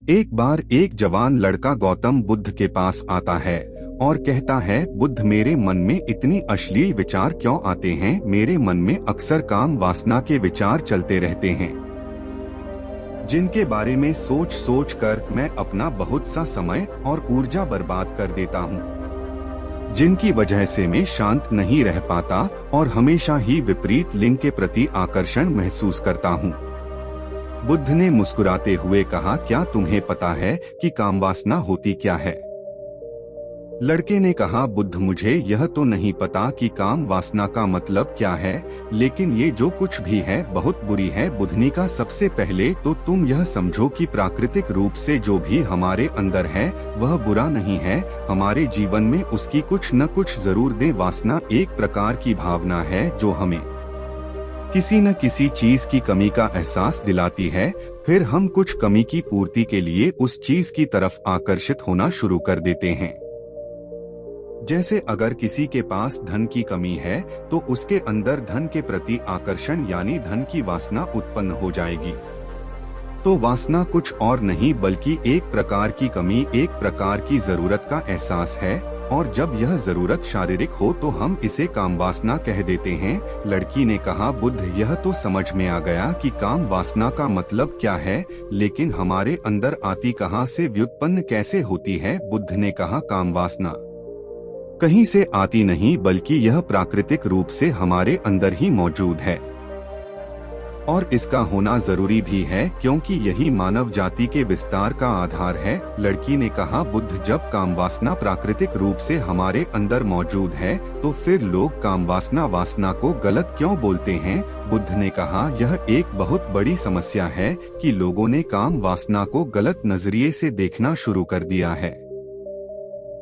एक बार एक जवान लड़का गौतम बुद्ध के पास आता है और कहता है, बुद्ध, मेरे मन में इतनी अश्लील विचार क्यों आते हैं? मेरे मन में अक्सर काम वासना के विचार चलते रहते हैं, जिनके बारे में सोच सोच कर मैं अपना बहुत सा समय और ऊर्जा बर्बाद कर देता हूँ, जिनकी वजह से मैं शांत नहीं रह पाता और हमेशा ही विपरीत लिंग के प्रति आकर्षण महसूस करता हूँ। बुद्ध ने मुस्कुराते हुए कहा, क्या तुम्हें पता है कि कामवासना होती क्या है? लड़के ने कहा, बुद्ध, मुझे यह तो नहीं पता कि काम वासना का मतलब क्या है, लेकिन ये जो कुछ भी है बहुत बुरी है। बुद्धनिका, सबसे पहले तो तुम यह समझो कि प्राकृतिक रूप से जो भी हमारे अंदर है वह बुरा नहीं है। हमारे जीवन में उसकी कुछ न कुछ जरूर दे। वासना एक प्रकार की भावना है जो हमें किसी न किसी चीज की कमी का एहसास दिलाती है, फिर हम कुछ कमी की पूर्ति के लिए उस चीज की तरफ आकर्षित होना शुरू कर देते हैं। जैसे अगर किसी के पास धन की कमी है तो उसके अंदर धन के प्रति आकर्षण यानी धन की वासना उत्पन्न हो जाएगी। तो वासना कुछ और नहीं बल्कि एक प्रकार की कमी, एक प्रकार की जरूरत का एहसास है, और जब यह जरूरत शारीरिक हो तो हम इसे काम वासना कह देते हैं। लड़की ने कहा, बुद्ध, यह तो समझ में आ गया कि काम वासना का मतलब क्या है, लेकिन हमारे अंदर आती कहाँ से, व्युत्पन्न कैसे होती है? बुद्ध ने कहा, काम वासना कहीं से आती नहीं बल्कि यह प्राकृतिक रूप से हमारे अंदर ही मौजूद है, और इसका होना जरूरी भी है क्योंकि यही मानव जाति के विस्तार का आधार है। लड़की ने कहा, बुद्ध, जब काम वासना प्राकृतिक रूप से हमारे अंदर मौजूद है तो फिर लोग काम वासना को गलत क्यों बोलते हैं? बुद्ध ने कहा, यह एक बहुत बड़ी समस्या है कि लोगों ने काम वासना को गलत नजरिए से देखना शुरू कर दिया है,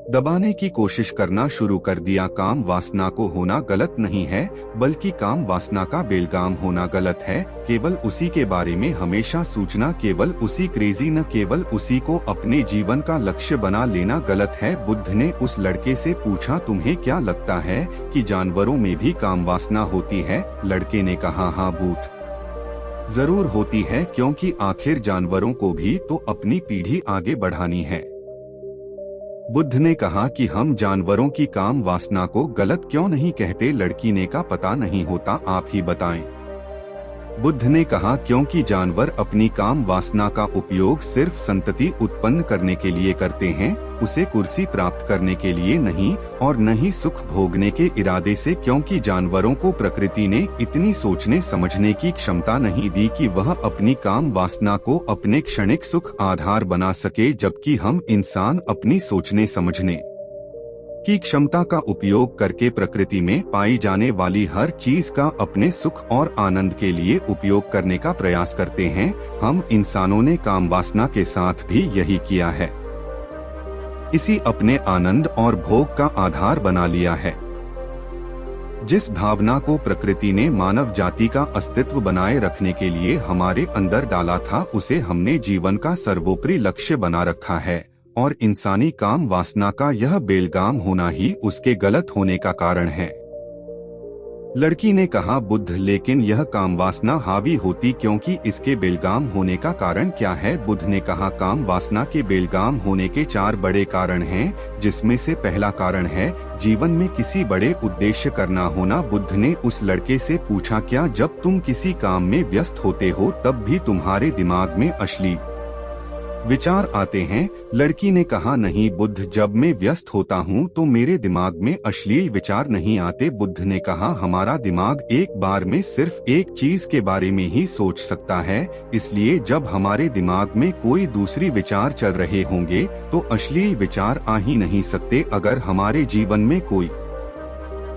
दबाने की कोशिश करना शुरू कर दिया। काम वासना को होना गलत नहीं है बल्कि काम वासना का बेलगाम होना गलत है। केवल उसी के बारे में हमेशा सोचना, केवल उसी क्रेजी न केवल उसी को अपने जीवन का लक्ष्य बना लेना गलत है। बुद्ध ने उस लड़के से पूछा, तुम्हें क्या लगता है कि जानवरों में भी काम वासना होती है? लड़के ने कहा, हाँ बुद्ध, जरूर होती है, क्योंकि आखिर जानवरों को भी तो अपनी पीढ़ी आगे बढ़ानी है। बुद्ध ने कहा कि हम जानवरों की काम वासना को गलत क्यों नहीं कहते? लड़की ने कहा, पता नहीं होता, आप ही बताएं। बुद्ध ने कहा, क्योंकि जानवर अपनी काम वासना का उपयोग सिर्फ संतति उत्पन्न करने के लिए करते हैं, उसे कुर्सी प्राप्त करने के लिए नहीं, और न ही सुख भोगने के इरादे से, क्योंकि जानवरों को प्रकृति ने इतनी सोचने समझने की क्षमता नहीं दी कि वह अपनी काम वासना को अपने क्षणिक सुख आधार बना सके, जबकि हम इंसान अपनी सोचने समझने की क्षमता का उपयोग करके प्रकृति में पाई जाने वाली हर चीज का अपने सुख और आनंद के लिए उपयोग करने का प्रयास करते हैं। हम इंसानों ने काम वासना के साथ भी यही किया है, इसी अपने आनंद और भोग का आधार बना लिया है। जिस भावना को प्रकृति ने मानव जाति का अस्तित्व बनाए रखने के लिए हमारे अंदर डाला था, उसे हमने जीवन का सर्वोपरि लक्ष्य बना रखा है, और इंसानी काम वासना का यह बेलगाम होना ही उसके गलत होने का कारण है। लड़की ने कहा, बुद्ध, लेकिन यह काम वासना हावी होती क्योंकि इसके बेलगाम होने का कारण क्या है? बुद्ध ने कहा, काम वासना के बेलगाम होने के 4 बड़े कारण हैं, जिसमें से पहला कारण है जीवन में किसी बड़े उद्देश्य करना होना। बुद्ध ने उस लड़के से पूछा, क्या जब तुम किसी काम में व्यस्त होते हो तब भी तुम्हारे दिमाग में अश्लील विचार आते हैं? लड़की ने कहा, नहीं बुद्ध, जब मैं व्यस्त होता हूँ तो मेरे दिमाग में अश्लील विचार नहीं आते। बुद्ध ने कहा, हमारा दिमाग एक बार में सिर्फ एक चीज के बारे में ही सोच सकता है, इसलिए जब हमारे दिमाग में कोई दूसरी विचार चल रहे होंगे तो अश्लील विचार आ ही नहीं सकते। अगर हमारे जीवन में कोई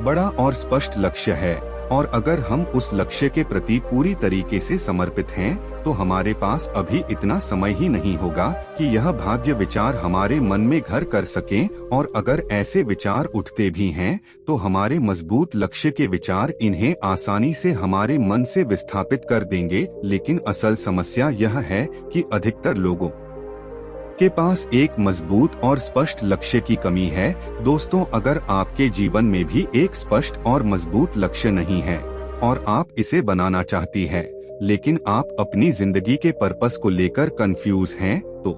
बड़ा और स्पष्ट लक्ष्य है और अगर हम उस लक्ष्य के प्रति पूरी तरीके से समर्पित हैं, तो हमारे पास अभी इतना समय ही नहीं होगा कि यह भाग्य विचार हमारे मन में घर कर सकें, और अगर ऐसे विचार उठते भी हैं तो हमारे मजबूत लक्ष्य के विचार इन्हें आसानी से हमारे मन से विस्थापित कर देंगे। लेकिन असल समस्या यह है कि अधिकतर लोगों के पास एक मजबूत और स्पष्ट लक्ष्य की कमी है। दोस्तों, अगर आपके जीवन में भी एक स्पष्ट और मजबूत लक्ष्य नहीं है और आप इसे बनाना चाहती है, लेकिन आप अपनी जिंदगी के पर्पस को लेकर कंफ्यूज हैं, तो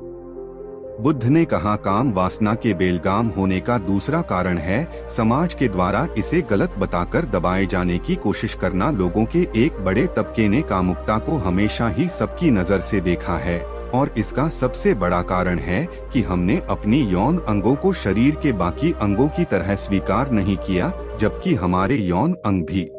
बुद्ध ने कहा, काम वासना के बेलगाम होने का दूसरा कारण है समाज के द्वारा इसे गलत बताकर दबाए जाने की कोशिश करना। लोगों के एक बड़े तबके ने कामुकता को हमेशा ही सबकी नजर से देखा है और इसका सबसे बड़ा कारण है कि हमने अपनी यौन अंगों को शरीर के बाकी अंगों की तरह स्वीकार नहीं किया, जबकि हमारे यौन अंग भी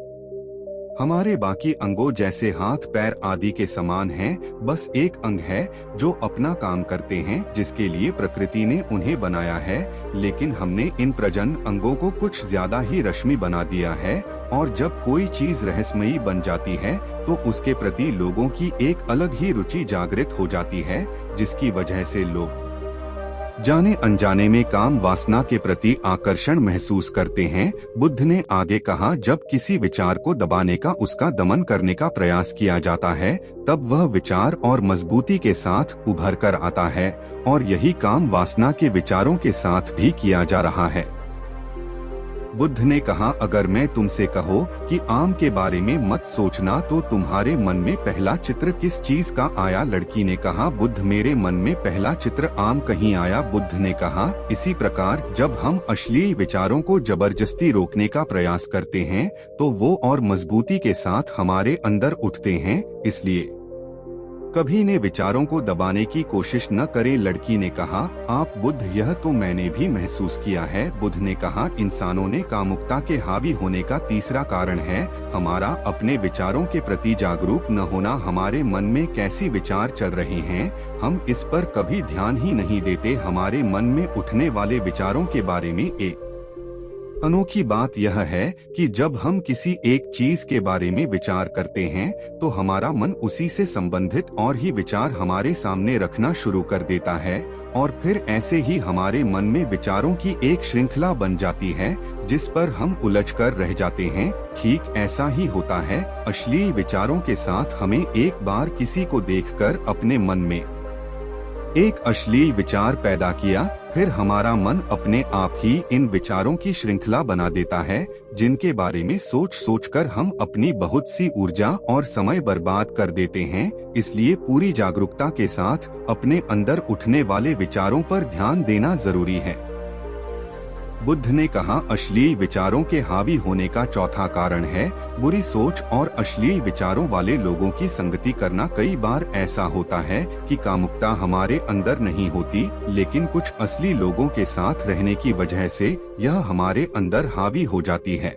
हमारे बाकी अंगों जैसे हाथ पैर आदि के समान हैं। बस एक अंग है जो अपना काम करते हैं, जिसके लिए प्रकृति ने उन्हें बनाया है, लेकिन हमने इन प्रजनन अंगों को कुछ ज्यादा ही रश्मि बना दिया है। और जब कोई चीज रहस्यमयी बन जाती है तो उसके प्रति लोगों की एक अलग ही रुचि जागृत हो जाती है, जिसकी वजह से लोग जाने अनजाने में काम वासना के प्रति आकर्षण महसूस करते हैं। बुद्ध ने आगे कहा, जब किसी विचार को दबाने का, उसका दमन करने का प्रयास किया जाता है, तब वह विचार और मजबूती के साथ उभर कर आता है, और यही काम वासना के विचारों के साथ भी किया जा रहा है। बुद्ध ने कहा, अगर मैं तुमसे कहो कि आम के बारे में मत सोचना, तो तुम्हारे मन में पहला चित्र किस चीज का आया? लड़की ने कहा, बुद्ध, मेरे मन में पहला चित्र आम कहीं आया। बुद्ध ने कहा, इसी प्रकार जब हम अश्लील विचारों को जबरदस्ती रोकने का प्रयास करते हैं तो वो और मजबूती के साथ हमारे अंदर उठते हैं, इसलिए कभी ने विचारों को दबाने की कोशिश न करें। लड़की ने कहा, आप बुद्ध, यह तो मैंने भी महसूस किया है। बुद्ध ने कहा, इंसानों ने कामुकता के हावी होने का तीसरा कारण है हमारा अपने विचारों के प्रति जागरूक न होना। हमारे मन में कैसी विचार चल रहे हैं, हम इस पर कभी ध्यान ही नहीं देते। हमारे मन में उठने वाले विचारों के बारे में एक अनोखी बात यह है कि जब हम किसी एक चीज के बारे में विचार करते हैं तो हमारा मन उसी से संबंधित और ही विचार हमारे सामने रखना शुरू कर देता है, और फिर ऐसे ही हमारे मन में विचारों की एक श्रृंखला बन जाती है जिस पर हम उलझकर रह जाते हैं। ठीक ऐसा ही होता है अश्लील विचारों के साथ। हमें एक बार किसी को देखकर अपने मन में एक अश्लील विचार पैदा किया, फिर हमारा मन अपने आप ही इन विचारों की श्रृंखला बना देता है, जिनके बारे में सोच सोचकर हम अपनी बहुत सी ऊर्जा और समय बर्बाद कर देते हैं। इसलिए पूरी जागरूकता के साथ अपने अंदर उठने वाले विचारों पर ध्यान देना जरूरी है। बुद्ध ने कहा, अश्लील विचारों के हावी होने का चौथा कारण है बुरी सोच और अश्लील विचारों वाले लोगों की संगति करना। कई बार ऐसा होता है कि कामुकता हमारे अंदर नहीं होती, लेकिन कुछ असली लोगों के साथ रहने की वजह से यह हमारे अंदर हावी हो जाती है।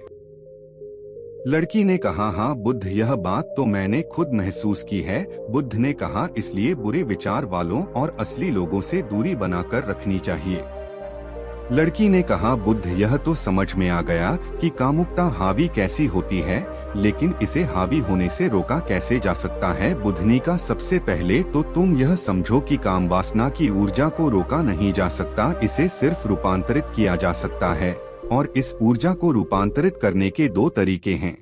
लड़की ने कहा, हाँ बुद्ध, यह बात तो मैंने खुद महसूस की है। बुद्ध ने कहा, इसलिए बुरे विचार वालों और असली लोगों से दूरी बनाकर रखनी चाहिए। लड़की ने कहा, बुद्ध, यह तो समझ में आ गया कि कामुकता हावी कैसी होती है, लेकिन इसे हावी होने से रोका कैसे जा सकता है? बुद्धनी का, सबसे पहले तो तुम यह समझो कि काम वासना की ऊर्जा को रोका नहीं जा सकता, इसे सिर्फ रूपांतरित किया जा सकता है, और इस ऊर्जा को रूपांतरित करने के दो तरीके हैं।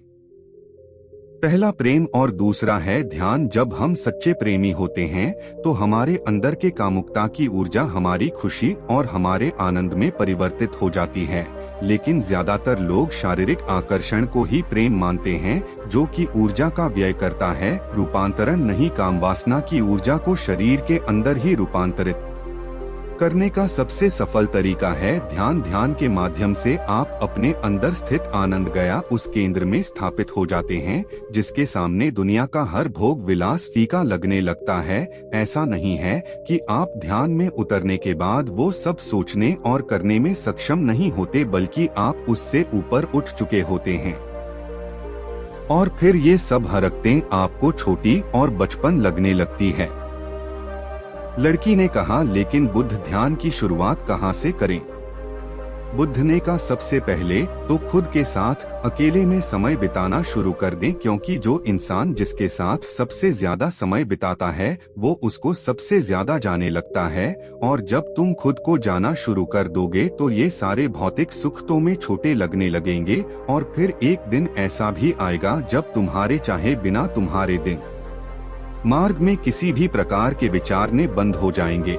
पहला प्रेम और दूसरा है ध्यान। जब हम सच्चे प्रेमी होते हैं तो हमारे अंदर के कामुकता की ऊर्जा हमारी खुशी और हमारे आनंद में परिवर्तित हो जाती है, लेकिन ज्यादातर लोग शारीरिक आकर्षण को ही प्रेम मानते हैं, जो कि ऊर्जा का व्यय करता है, रूपांतरण नहीं। काम वासना की ऊर्जा को शरीर के अंदर ही रूपांतरित करने का सबसे सफल तरीका है ध्यान। ध्यान के माध्यम से आप अपने अंदर स्थित आनंद गया उस केंद्र में स्थापित हो जाते हैं, जिसके सामने दुनिया का हर भोग विलास फीका लगने लगता है। ऐसा नहीं है कि आप ध्यान में उतरने के बाद वो सब सोचने और करने में सक्षम नहीं होते, बल्कि आप उससे ऊपर उठ चुके होते हैं, और फिर ये सब हरकतें आपको छोटी और बचपन लगने लगती है। लड़की ने कहा, लेकिन बुद्ध, ध्यान की शुरुआत कहाँ से करें? बुद्ध ने कहा, सबसे पहले तो खुद के साथ अकेले में समय बिताना शुरू कर दें, क्योंकि जो इंसान जिसके साथ सबसे ज्यादा समय बिताता है वो उसको सबसे ज्यादा जाने लगता है, और जब तुम खुद को जाना शुरू कर दोगे तो ये सारे भौतिक सुख तुम्हें छोटे लगने लगेंगे, और फिर एक दिन ऐसा भी आएगा जब तुम्हारे चाहे बिना तुम्हारे दिन मार्ग में किसी भी प्रकार के विचारने बंद हो जाएंगे।